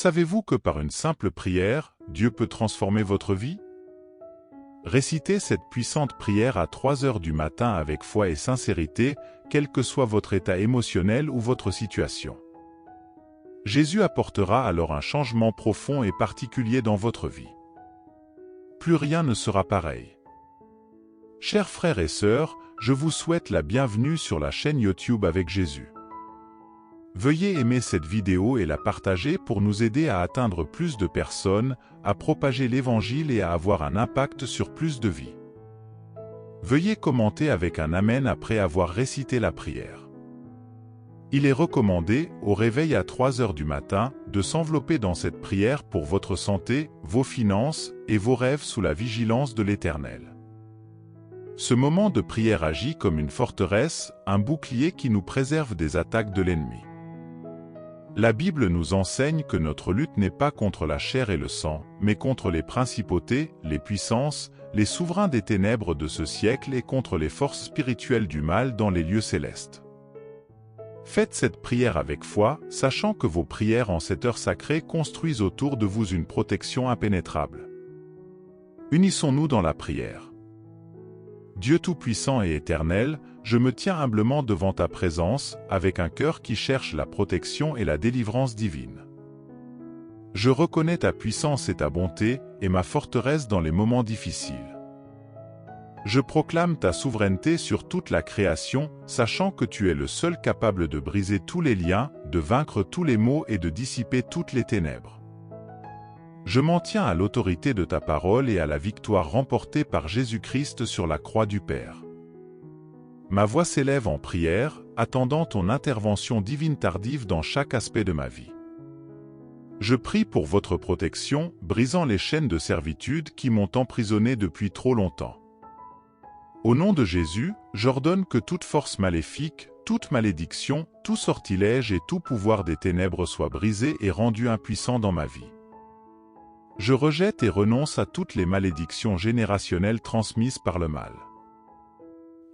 Savez-vous que par une simple prière, Dieu peut transformer votre vie? Récitez cette puissante prière à 3 heures du matin avec foi et sincérité, quel que soit votre état émotionnel ou votre situation. Jésus apportera alors un changement profond et particulier dans votre vie. Plus rien ne sera pareil. Chers frères et sœurs, je vous souhaite la bienvenue sur la chaîne YouTube avec Jésus. Veuillez aimer cette vidéo et la partager pour nous aider à atteindre plus de personnes, à propager l'Évangile et à avoir un impact sur plus de vies. Veuillez commenter avec un Amen après avoir récité la prière. Il est recommandé, au réveil à 3 heures du matin, de s'envelopper dans cette prière pour votre santé, vos finances et vos rêves sous la vigilance de l'Éternel. Ce moment de prière agit comme une forteresse, un bouclier qui nous préserve des attaques de l'ennemi. La Bible nous enseigne que notre lutte n'est pas contre la chair et le sang, mais contre les principautés, les puissances, les souverains des ténèbres de ce siècle et contre les forces spirituelles du mal dans les lieux célestes. Faites cette prière avec foi, sachant que vos prières en cette heure sacrée construisent autour de vous une protection impénétrable. Unissons-nous dans la prière. Dieu Tout-Puissant et Éternel, je me tiens humblement devant ta présence, avec un cœur qui cherche la protection et la délivrance divine. Je reconnais ta puissance et ta bonté, et ma forteresse dans les moments difficiles. Je proclame ta souveraineté sur toute la création, sachant que tu es le seul capable de briser tous les liens, de vaincre tous les maux et de dissiper toutes les ténèbres. Je m'en tiens à l'autorité de ta parole et à la victoire remportée par Jésus-Christ sur la croix du Père. Ma voix s'élève en prière, attendant ton intervention divine tardive dans chaque aspect de ma vie. Je prie pour votre protection, brisant les chaînes de servitude qui m'ont emprisonné depuis trop longtemps. Au nom de Jésus, j'ordonne que toute force maléfique, toute malédiction, tout sortilège et tout pouvoir des ténèbres soit brisé et rendu impuissant dans ma vie. Je rejette et renonce à toutes les malédictions générationnelles transmises par le mal.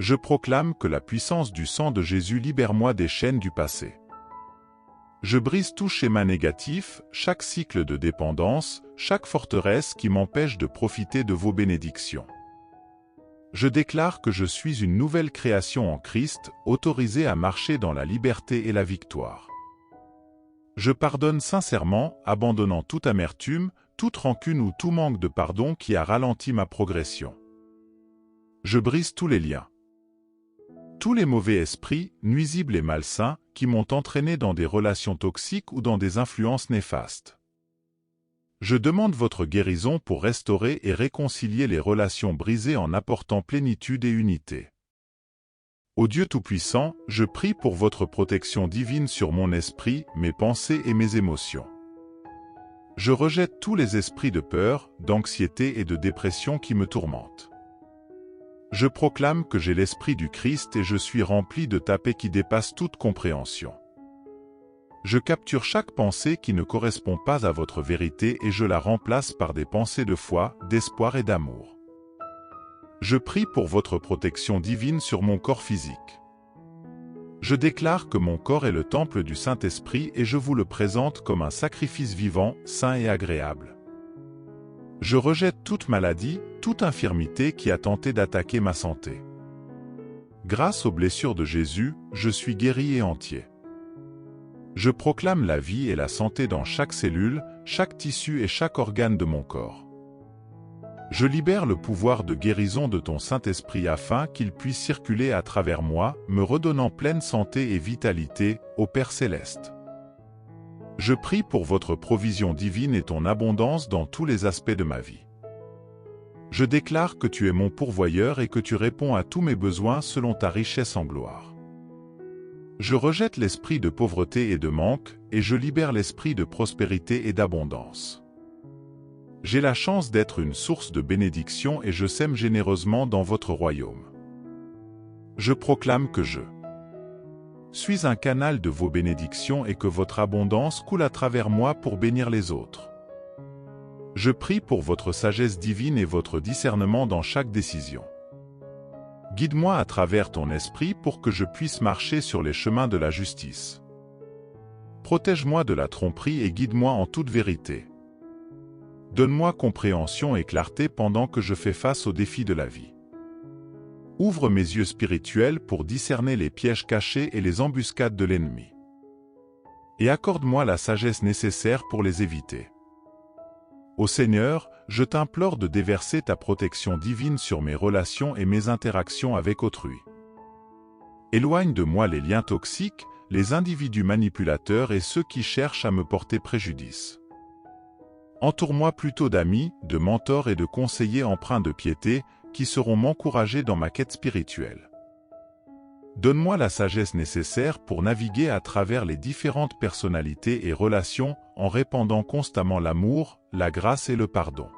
Je proclame que la puissance du sang de Jésus libère moi des chaînes du passé. Je brise tout schéma négatif, chaque cycle de dépendance, chaque forteresse qui m'empêche de profiter de vos bénédictions. Je déclare que je suis une nouvelle création en Christ, autorisée à marcher dans la liberté et la victoire. Je pardonne sincèrement, abandonnant toute amertume, toute rancune ou tout manque de pardon qui a ralenti ma progression. Je brise tous les liens. Tous les mauvais esprits, nuisibles et malsains, qui m'ont entraîné dans des relations toxiques ou dans des influences néfastes. Je demande votre guérison pour restaurer et réconcilier les relations brisées en apportant plénitude et unité. Ô Dieu Tout-Puissant, je prie pour votre protection divine sur mon esprit, mes pensées et mes émotions. Je rejette tous les esprits de peur, d'anxiété et de dépression qui me tourmentent. Je proclame que j'ai l'esprit du Christ et je suis rempli de ta paix qui dépasse toute compréhension. Je capture chaque pensée qui ne correspond pas à votre vérité et je la remplace par des pensées de foi, d'espoir et d'amour. Je prie pour votre protection divine sur mon corps physique. Je déclare que mon corps est le temple du Saint-Esprit et je vous le présente comme un sacrifice vivant, saint et agréable. Je rejette toute maladie, toute infirmité qui a tenté d'attaquer ma santé. Grâce aux blessures de Jésus, je suis guéri et entier. Je proclame la vie et la santé dans chaque cellule, chaque tissu et chaque organe de mon corps. Je libère le pouvoir de guérison de ton Saint-Esprit afin qu'il puisse circuler à travers moi, me redonnant pleine santé et vitalité, ô Père Céleste. Je prie pour votre provision divine et ton abondance dans tous les aspects de ma vie. Je déclare que tu es mon pourvoyeur et que tu réponds à tous mes besoins selon ta richesse en gloire. Je rejette l'esprit de pauvreté et de manque, et je libère l'esprit de prospérité et d'abondance. J'ai la chance d'être une source de bénédiction et je sème généreusement dans votre royaume. Je proclame que je suis un canal de vos bénédictions et que votre abondance coule à travers moi pour bénir les autres. Je prie pour votre sagesse divine et votre discernement dans chaque décision. Guide-moi à travers ton esprit pour que je puisse marcher sur les chemins de la justice. Protège-moi de la tromperie et guide-moi en toute vérité. Donne-moi compréhension et clarté pendant que je fais face aux défis de la vie. Ouvre mes yeux spirituels pour discerner les pièges cachés et les embuscades de l'ennemi. Et accorde-moi la sagesse nécessaire pour les éviter. Ô Seigneur, je t'implore de déverser ta protection divine sur mes relations et mes interactions avec autrui. Éloigne de moi les liens toxiques, les individus manipulateurs et ceux qui cherchent à me porter préjudice. Entoure-moi plutôt d'amis, de mentors et de conseillers empreints de piété, qui sauront m'encourager dans ma quête spirituelle. Donne-moi la sagesse nécessaire pour naviguer à travers les différentes personnalités et relations en répandant constamment l'amour, la grâce et le pardon.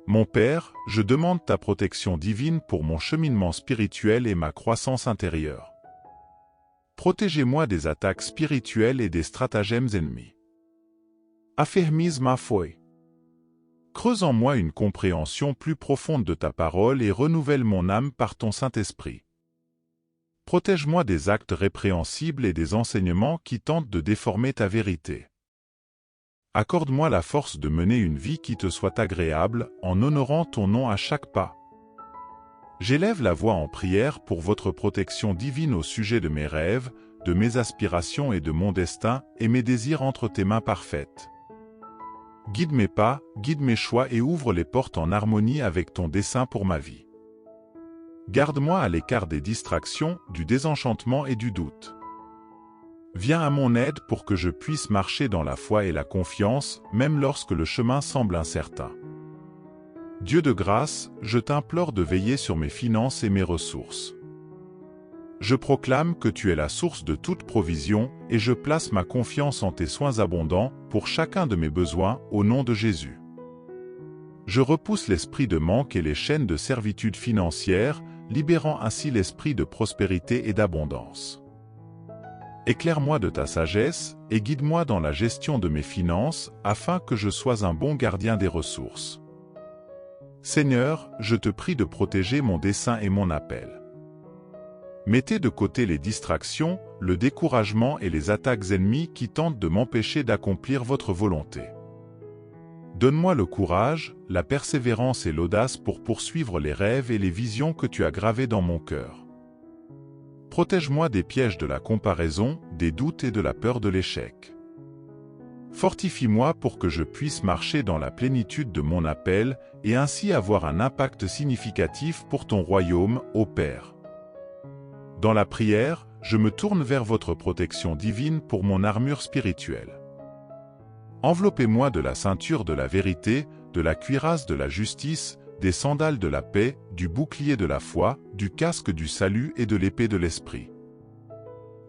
Mon Père, je demande ta protection divine pour mon cheminement spirituel et ma croissance intérieure. Protégez-moi des attaques spirituelles et des stratagèmes ennemis. Affermis ma foi. Creuse en moi une compréhension plus profonde de ta parole et renouvelle mon âme par ton Saint-Esprit. Protège-moi des actes répréhensibles et des enseignements qui tentent de déformer ta vérité. Accorde-moi la force de mener une vie qui te soit agréable, en honorant ton nom à chaque pas. J'élève la voix en prière pour votre protection divine au sujet de mes rêves, de mes aspirations et de mon destin, et mes désirs entre tes mains parfaites. Guide mes pas, guide mes choix et ouvre les portes en harmonie avec ton dessein pour ma vie. Garde-moi à l'écart des distractions, du désenchantement et du doute. Viens à mon aide pour que je puisse marcher dans la foi et la confiance, même lorsque le chemin semble incertain. Dieu de grâce, je t'implore de veiller sur mes finances et mes ressources. Je proclame que tu es la source de toute provision et je place ma confiance en tes soins abondants pour chacun de mes besoins au nom de Jésus. Je repousse l'esprit de manque et les chaînes de servitude financière, libérant ainsi l'esprit de prospérité et d'abondance. Éclaire-moi de ta sagesse et guide-moi dans la gestion de mes finances afin que je sois un bon gardien des ressources. Seigneur, je te prie de protéger mon dessein et mon appel. Mettez de côté les distractions, le découragement et les attaques ennemies qui tentent de m'empêcher d'accomplir votre volonté. Donne-moi le courage, la persévérance et l'audace pour poursuivre les rêves et les visions que tu as gravés dans mon cœur. Protège-moi des pièges de la comparaison, des doutes et de la peur de l'échec. Fortifie-moi pour que je puisse marcher dans la plénitude de mon appel et ainsi avoir un impact significatif pour ton royaume, ô Père. Dans la prière, je me tourne vers votre protection divine pour mon armure spirituelle. Enveloppez-moi de la ceinture de la vérité, de la cuirasse de la justice, des sandales de la paix, du bouclier de la foi, du casque du salut et de l'épée de l'esprit.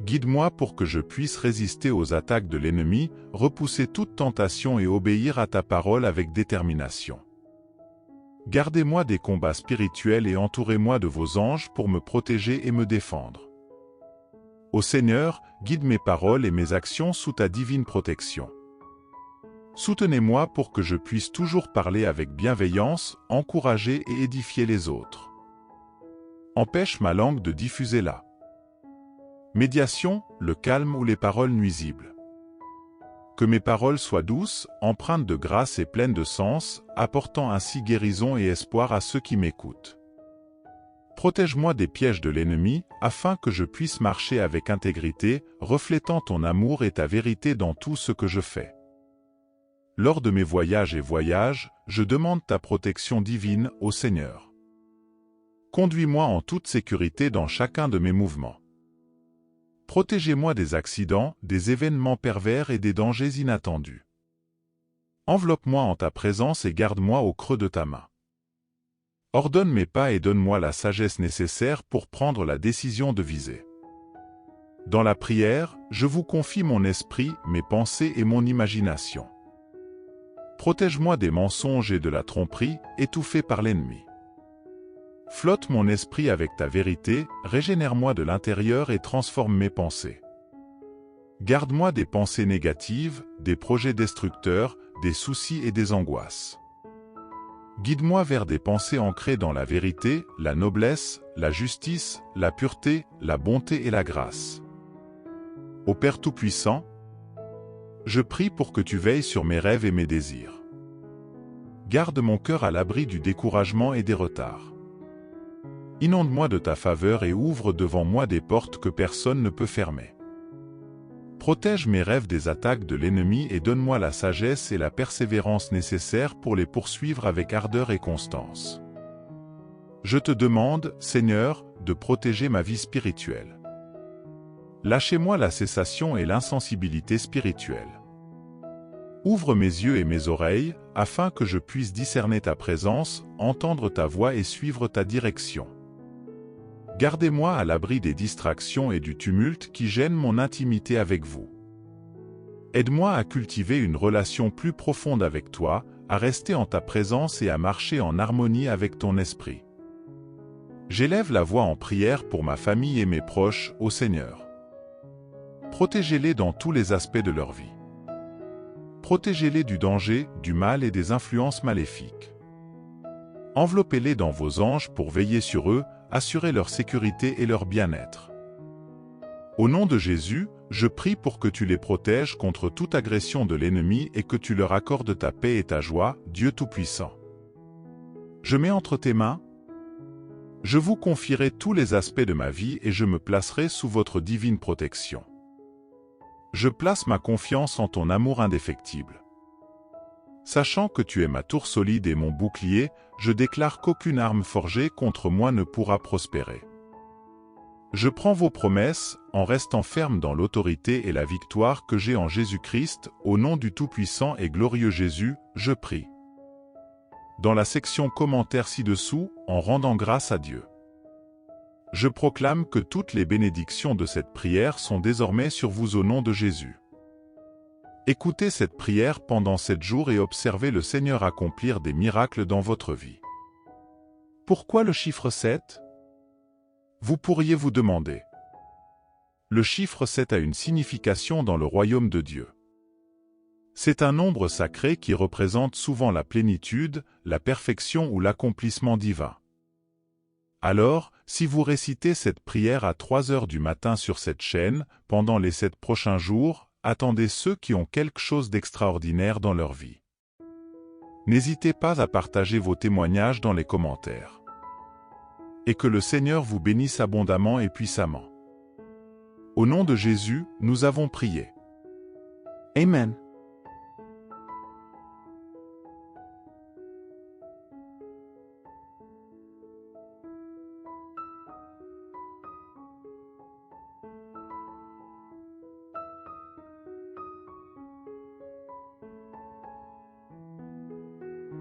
Guide-moi pour que je puisse résister aux attaques de l'ennemi, repousser toute tentation et obéir à ta parole avec détermination. Gardez-moi des combats spirituels et entourez-moi de vos anges pour me protéger et me défendre. Ô Seigneur, guide mes paroles et mes actions sous ta divine protection. Soutenez-moi pour que je puisse toujours parler avec bienveillance, encourager et édifier les autres. Empêche ma langue de diffuser la médiation, le calme ou les paroles nuisibles. Que mes paroles soient douces, empreintes de grâce et pleines de sens, apportant ainsi guérison et espoir à ceux qui m'écoutent. Protège-moi des pièges de l'ennemi, afin que je puisse marcher avec intégrité, reflétant ton amour et ta vérité dans tout ce que je fais. Lors de mes voyages, je demande ta protection divine, ô Seigneur. Conduis-moi en toute sécurité dans chacun de mes mouvements. Protégez-moi des accidents, des événements pervers et des dangers inattendus. Enveloppe-moi en ta présence et garde-moi au creux de ta main. Ordonne mes pas et donne-moi la sagesse nécessaire pour prendre la décision de viser. Dans la prière, je vous confie mon esprit, mes pensées et mon imagination. Protège-moi des mensonges et de la tromperie, étouffés par l'ennemi. Flotte mon esprit avec ta vérité, régénère-moi de l'intérieur et transforme mes pensées. Garde-moi des pensées négatives, des projets destructeurs, des soucis et des angoisses. Guide-moi vers des pensées ancrées dans la vérité, la noblesse, la justice, la pureté, la bonté et la grâce. Ô Père Tout-Puissant, Je prie pour que tu veilles sur mes rêves et mes désirs. Garde mon cœur à l'abri du découragement et des retards. Inonde-moi de ta faveur et ouvre devant moi des portes que personne ne peut fermer. Protège mes rêves des attaques de l'ennemi et donne-moi la sagesse et la persévérance nécessaires pour les poursuivre avec ardeur et constance. Je te demande, Seigneur, de protéger ma vie spirituelle. Lâchez-moi la cessation et l'insensibilité spirituelle. Ouvre mes yeux et mes oreilles, afin que je puisse discerner ta présence, entendre ta voix et suivre ta direction. Gardez-moi à l'abri des distractions et du tumulte qui gênent mon intimité avec vous. Aide-moi à cultiver une relation plus profonde avec toi, à rester en ta présence et à marcher en harmonie avec ton esprit. J'élève la voix en prière pour ma famille et mes proches, ô Seigneur. Protégez-les dans tous les aspects de leur vie. Protégez-les du danger, du mal et des influences maléfiques. Enveloppez-les dans vos anges pour veiller sur eux, assurer leur sécurité et leur bien-être. Au nom de Jésus, je prie pour que tu les protèges contre toute agression de l'ennemi et que tu leur accordes ta paix et ta joie, Dieu Tout-Puissant. Je mets entre tes mains. Je vous confierai tous les aspects de ma vie et je me placerai sous votre divine protection. Je place ma confiance en ton amour indéfectible. Sachant que tu es ma tour solide et mon bouclier, je déclare qu'aucune arme forgée contre moi ne pourra prospérer. Je prends vos promesses, en restant ferme dans l'autorité et la victoire que j'ai en Jésus-Christ, au nom du Tout-Puissant et glorieux Jésus, je prie. Dans la section commentaires ci-dessous, en rendant grâce à Dieu. Je proclame que toutes les bénédictions de cette prière sont désormais sur vous au nom de Jésus. Écoutez cette prière pendant 7 jours et observez le Seigneur accomplir des miracles dans votre vie. Pourquoi le chiffre 7? Vous pourriez vous demander. Le chiffre 7 a une signification dans le royaume de Dieu. C'est un nombre sacré qui représente souvent la plénitude, la perfection ou l'accomplissement divin. Alors, si vous récitez cette prière à 3 heures du matin sur cette chaîne, pendant les 7 prochains jours, attendez ceux qui ont quelque chose d'extraordinaire dans leur vie. N'hésitez pas à partager vos témoignages dans les commentaires. Et que le Seigneur vous bénisse abondamment et puissamment. Au nom de Jésus, nous avons prié. Amen.